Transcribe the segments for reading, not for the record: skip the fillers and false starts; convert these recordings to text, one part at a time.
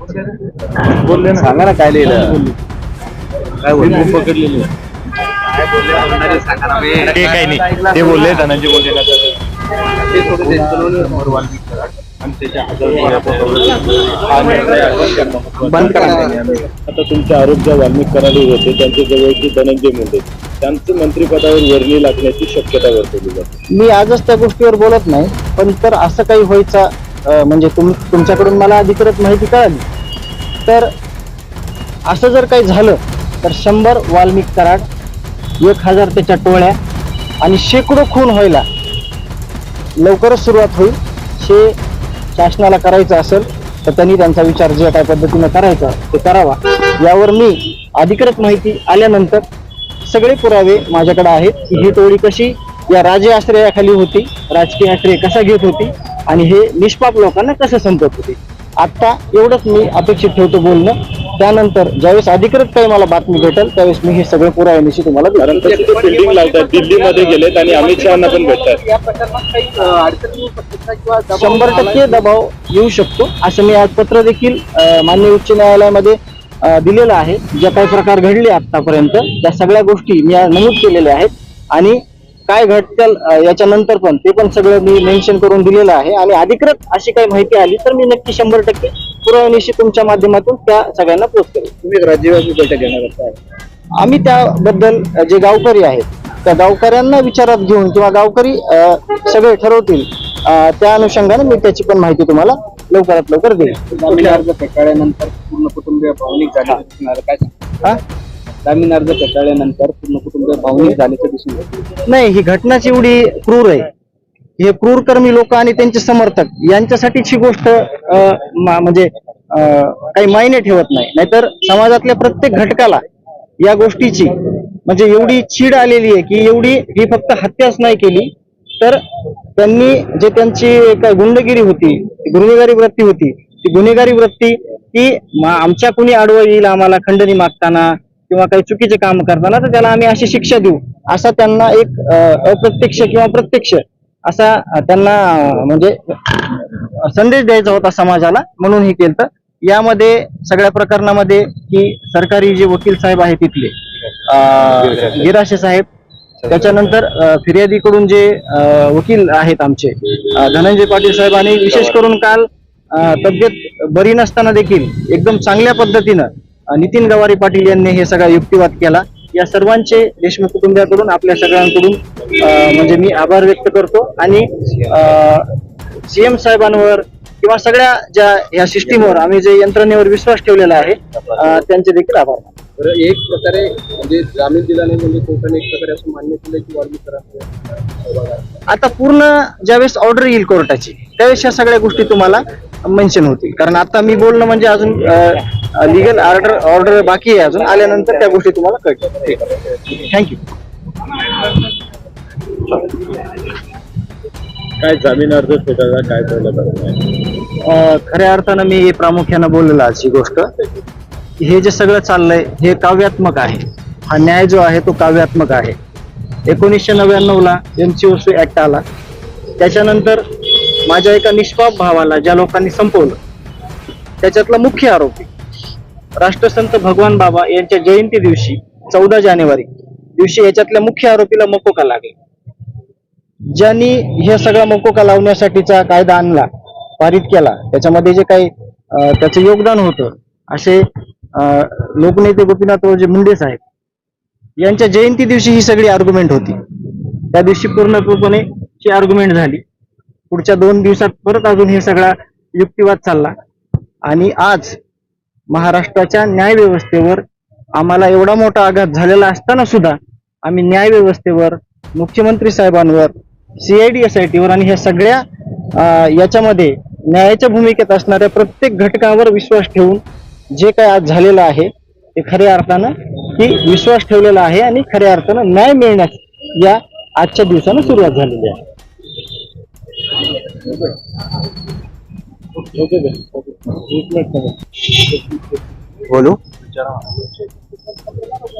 बोलले ना, सांगा ना काय लिहिलं, काय बोलले पकडलेले, ते काही नाही, ते बोलले धनंजय मुंडे बंद करा. आता तुमचे आरोप ज्या वाल्मिक कराडे होते त्यांच्या जवळचे धनंजय मुंडे, त्यांचं मंत्रिपदावर वर्णी लागण्याची शक्यता वर्तवली जाते. मी आजच त्या गोष्टीवर बोलत नाही, पण तर असं काही व्हायचं म्हणजे तुमच्याकडून मला अधिकृत माहिती कळाली तर असं जर काही झालं तर 100 वाल्मिक कराड, 1000 त्याच्या टोळ्या आणि शेकडो खून व्हायला लवकरच सुरुवात होईल. हे शासनाला करायचं असेल तर त्यांनी त्यांचा विचार जे काही पद्धतीने करायचा ते करावा. यावर मी अधिकृत माहिती आल्यानंतर सगळे पुरावे माझ्याकडे आहेत की ही टोळी कशी या राजे आश्रयाखाली होती, राजकीय आश्रय कसा घेत होती आणि हे निष्पाप लोकांना कसं संपत होते. आता एवढंच मी अपेक्षित ठेवतो बोलणं. त्यानंतर ज्यावेळेस अधिकृत काही मला बातमी भेटेल त्यावेळेस मी हे सगळे पुराव्यानिशी तुम्हाला कारण तसे ते फिल्डिंग लावतात, दिल्लीमध्ये गेलेत आणि अमित शहाना पण भेटतात. या प्रकरणात काही अडचण येऊ शकते किंवा 100% दबाव येऊ शकतो असं मी आज पत्र देखील माननीय उच्च न्यायालयामध्ये दिलेलं आहे. ज्या काही प्रकार घडले आतापर्यंत त्या सगळ्या गोष्टी मी नमूद केलेल्या आहेत आणि काय घडतील याच्यानंतर पण ते पण सगळं मी मेन्शन करून दिलेलं आहे. आणि अधिकृत अशी काही माहिती आली तर मी नक्की 100% पुराव्यानिशी तुमच्या माध्यमातून त्या सगळ्यांना पोस्ट करेन. तुम्ही राज्यव्यापी बैठक घेणार आहात? आम्ही त्याबद्दल जे गावकरी आहेत त्या गावकऱ्यांना विचारात घेऊन किंवा गावकरी सगळे ठरवतील त्या अनुषंगाने मी त्याची पण माहिती तुम्हाला लवकरात लवकर देईल. जामीन अर्ज फेटाळल्यानंतर पूर्ण कुटुंबीय भावनिक झाले काय? जामीन अर्ज फेटाळल्यानंतर पूर्ण कुटुंबीय भावनिक झाल्याचं दिसून येतं. नाही, ही घटनाच एवढी क्रूर आहे. हे क्रूरकर्मी लोक आणि त्यांचे समर्थक यांच्यासाठीच ही गोष्ट म्हणजे काही मायने ठेवत नाही. नाहीतर समाजातल्या प्रत्येक घटकाला या गोष्टीची म्हणजे एवढी चीड आलेली आहे की एवढी ही फक्त हत्याच नाही केली तर त्यांनी जे त्यांची काय गुंडगिरी होती, गुन्हेगारी वृत्ती होती, ती गुन्हेगारी वृत्ती की आमच्या कुणी आडवं येईल आम्हाला खंडणी मागताना किंवा काही चुकीचे काम करताना तर त्याला आम्ही अशी शिक्षा देऊ असा त्यांना एक अप्रत्यक्ष किंवा प्रत्यक्ष असा त्यांना म्हणजे संदेश द्यायचा होता समाजाला, म्हणून हे केलं. यामध्ये सगळ्या प्रकरणामध्ये की सरकारी जे वकील साहेब आहेत तिथले गिराशे साहेब, त्याच्यानंतर फिर्यादीकडून जे वकील आहेत आमचे धनंजय पाटील साहेब आणि विशेष करून काल तब्येत बरी नसताना देखील एकदम चांगल्या पद्धतीनं नितीन गवारी पाटील यांनी हे सगळा युक्तिवाद केला. या सर्वांचे देशमुख कुटुंबियाकडून आपल्या सगळ्यांकडून म्हणजे मी आभार व्यक्त करतो आणि सीएम साहेबांवर किंवा सगळ्या ज्या या सिस्टीमवर आम्ही जे यंत्रणेवर विश्वास ठेवलेला आहे त्यांचे देखील आभार. एक प्रकारे म्हणजे जामीन दिला नाही म्हणजे कोर्टाने एक प्रकारे असं मान्य केलं की वाल्मिक कराड आता पूर्ण ज्यावेळेस ऑर्डर येईल कोर्टाची त्यावेळेस या सगळ्या गोष्टी तुम्हाला मेन्शन होतील. कारण आता मी बोलणं म्हणजे अजून लिगल ऑर्डर बाकी आहे, अजून आल्यानंतर त्या गोष्टी तुम्हाला कळतील. थँक्यू. काय जामीन अर्ज फेटाळला काय कळलं? खऱ्या अर्थानं मी प्रामुख्यानं बोललेला अशी गोष्ट हे जे सगळं चाललंय हे काव्यात्मक आहे. हा न्याय जो आहे तो काव्यात्मक आहे. 1999ला MCOC ऍक्ट आला, त्याच्यानंतर माझ्या एका निष्पाप भावाला ज्या लोकांनी संपवलं त्याच्यातला मुख्य आरोपी राष्ट्रसंत भगवान बाबा यांच्या जयंती दिवशी 14 जानेवारी दिवशी याच्यातल्या मुख्य आरोपीला मकोका लागला. ज्यांनी हे सगळा मकोका लावण्यासाठीचा कायदा आणला, पारित केला, त्याच्यामध्ये जे काही त्याचं योगदान होतं असे लोकनेते गोपीनाथरावजी मुंडे साहेब यांच्या जयंती दिवशी ही सगळी आर्ग्युमेंट होती. त्या दिवशी पूर्णपणे ही आर्ग्युमेंट झाली. पुढच्या 2 दिवसात परत अजून हे सगळा युक्तिवाद चालला आणि आज महाराष्ट्राच्या न्याय व्यवस्थेवर आम्हाला एवढा मोठा आघात झालेला असताना सुद्धा आम्ही न्याय व्यवस्थेवर, मुख्यमंत्री साहेबांवर, CID SIT वर आणि ह्या सगळ्या याच्यामध्ये न्यायाच्या भूमिकेत असणाऱ्या प्रत्येक घटकावर विश्वास ठेवून जे काय आज झालेलं आहे ते खऱ्या अर्थानं की विश्वास ठेवलेला आहे आणि खऱ्या अर्थानं न्याय मिळण्यास या आजच्या दिवसानं सुरुवात झालेली आहे. बोलू.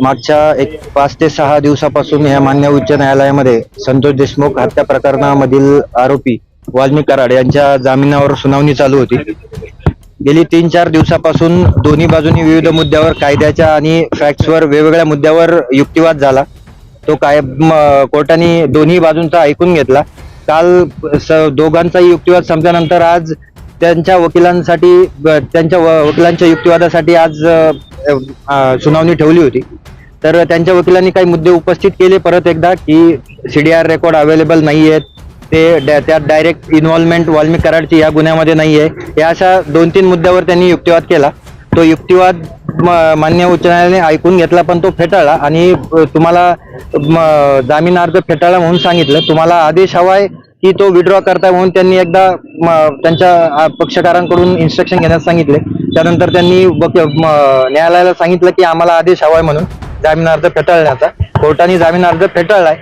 मागच्या 5 ते 6 दिवसापासून या मान्य उच्च न्यायालयामध्ये संतोष देशमुख हत्या प्रकरणामधील आरोपी वाल्मिक कराड यांच्या जामिनावर सुनावणी चालू होती. गेली 3-4 दिवसापासून दोन्ही बाजूनी विविध मुद्द्यावर कायद्याच्या आणि फॅक्ट्सवर वेगवेगळ्या मुद्द्यावर युक्तिवाद झाला. तो कोर्टाने दोन्ही बाजूंचा ऐकून घेतला. काल दोघांचाही युक्तिवाद संपल्यानंतर आज त्यांच्या वकिलांच्या युक्तिवादासाठी आज सुनावणी ठेवली होती. तर त्यांच्या वकिलांनी काही मुद्दे उपस्थित केले परत एकदा की CDR रेकॉर्ड अवेलेबल नाही आहेत, त्यात डायरेक्ट इन्व्हॉल्वमेंट वाल्मिक कराडची या गुन्ह्यामध्ये नाहीये. या अशा 2-3 मुद्द्यावर त्यांनी युक्तिवाद केला. तो युक्तिवाद मान्य उच्च न्यायालयाने ऐकून घेतला, पण तो फेटाळला आणि तुम्हाला जामीन अर्ज फेटाळला म्हणून सांगितलं. तुम्हाला आदेश हवाय की तो विड्रॉ करताय म्हणून त्यांनी एकदा त्यांच्या पक्षकारांकडून इन्स्ट्रक्शन घेण्यास सांगितले. त्यानंतर त्यांनी न्यायालयाला सांगितलं की आम्हाला आदेश हवाय म्हणून जामीन अर्ज फेटाळण्याचा. कोर्टाने जामीन अर्ज फेटाळलाय,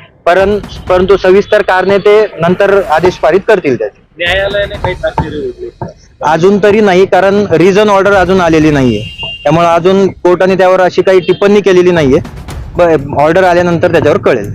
परंतु सविस्तर कारणे ते नंतर आदेश पारित करतील. त्याचे न्यायालयाने काही ताकदीर होते अजून तरी नाही, कारण रिझन ऑर्डर अजून आलेली नाहीये. त्यामुळे अजून कोर्टाने त्यावर अशी काही टिप्पणी केलेली नाहीये. ऑर्डर आल्यानंतर त्याच्यावर कळेल.